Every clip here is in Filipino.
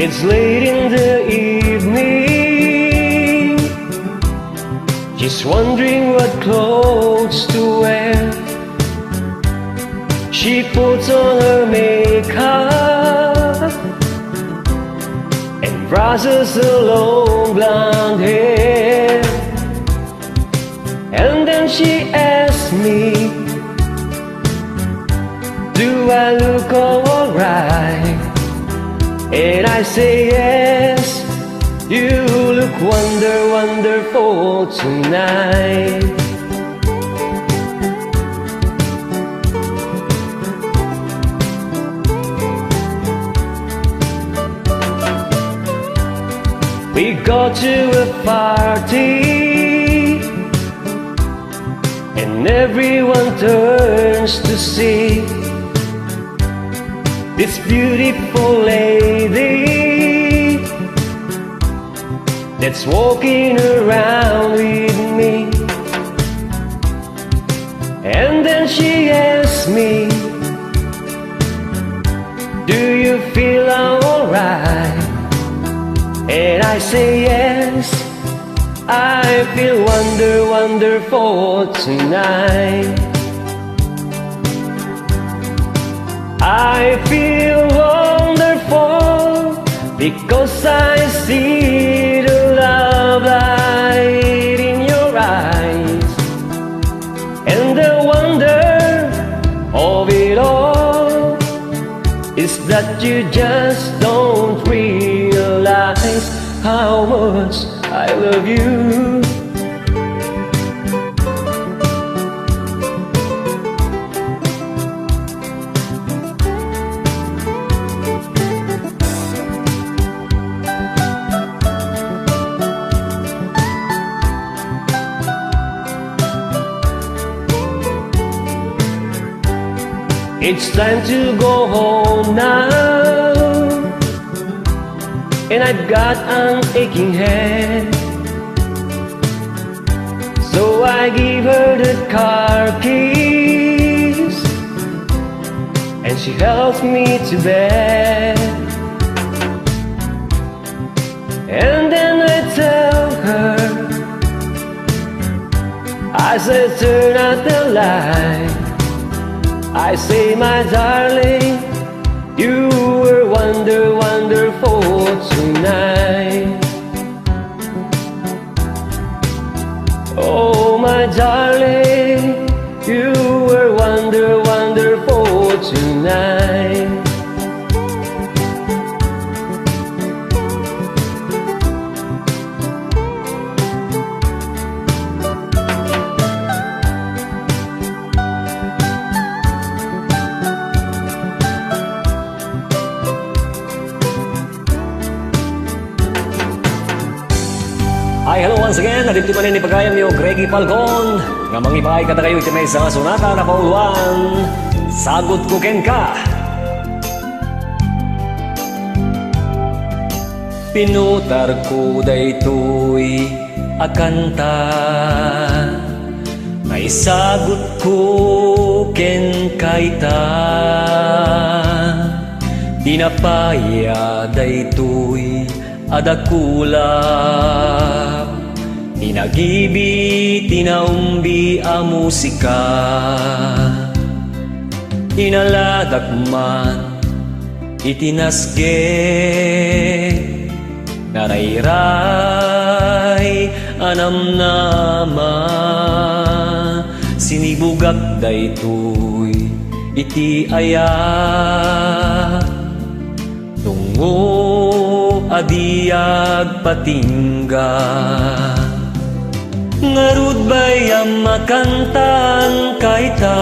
It's late in the evening. She's wondering what clothes to wear. She puts on her makeup and brushes her long blonde hair. And then she asks me, do I look alright? And I say yes, you look wonderful tonight. We go to a party and everyone turns to see this beautiful lady that's walking around with me. And then she asks me, do you feel alright? And I say yes, I feel wonderful tonight. I feel wonderful because I see the love light in your eyes. And the wonder of it all is that you just don't realize how much I love you. It's time to go home now, and I've got an aching head. So I give her the car keys, and she helps me to bed. And then I tell her, I said, turn out the light. I say, my darling, you were wonderful tonight. Oh, my darling, you were wonderful tonight. Hi, hello once again. Nadito pa rin ni pagayam niyo, Greggy Palcon. Nga mangibay ka kayo iti may sa sonata na pauluan. Sagot ko ken ka. Pinutar ko daytoy akanta. May sagot ko ken kaita. Tinapaya daytoy adakula. Tinagibi, tinaumbi a musika. Inaladak man, itinasge. Narayray, anamnama. Sinibugak daytoy, iti aya. Tungo, adiag patingga. Ngarud bayam makantan kaita.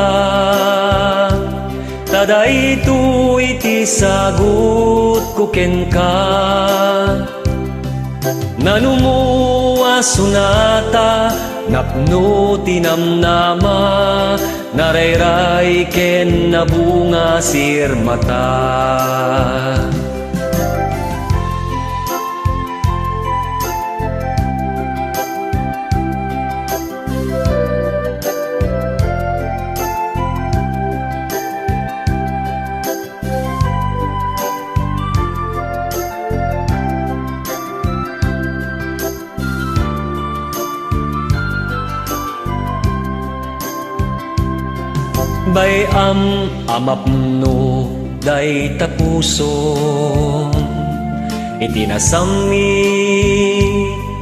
Tada ito iti sagot ko ken ka. Nanumuwa sunata, napno tinamnama. Narayray ken nabunga sirmata. bayam amapno day tapuso itinasami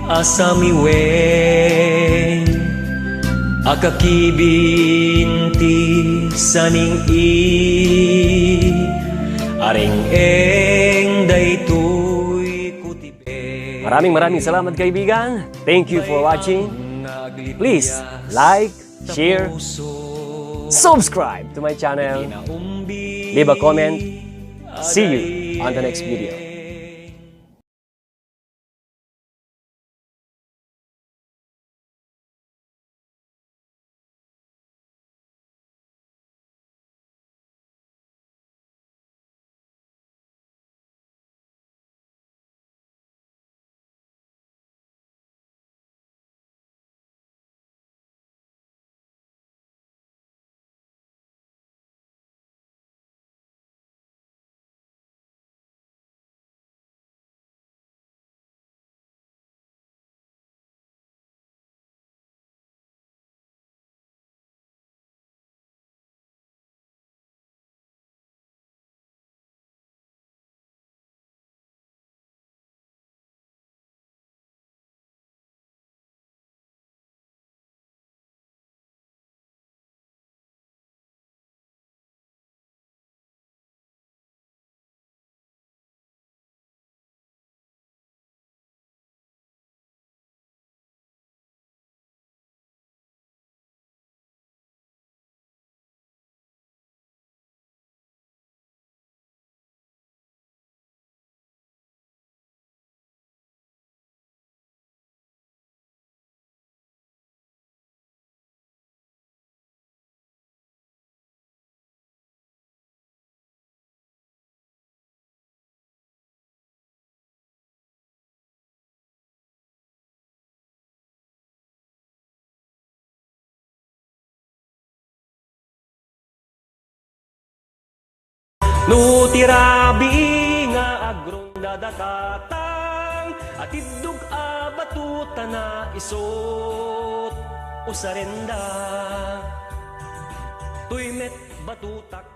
asamiwen akakibinti saning aring eng daytoy kutipe. Maraming salamat kaibigan. Thank you for watching. Please like, share, subscribe to my channel, leave a comment. See you on the next video. Nutirabi nga agrong dadatatang at idug abatuta na isot usarenda tuymet batutak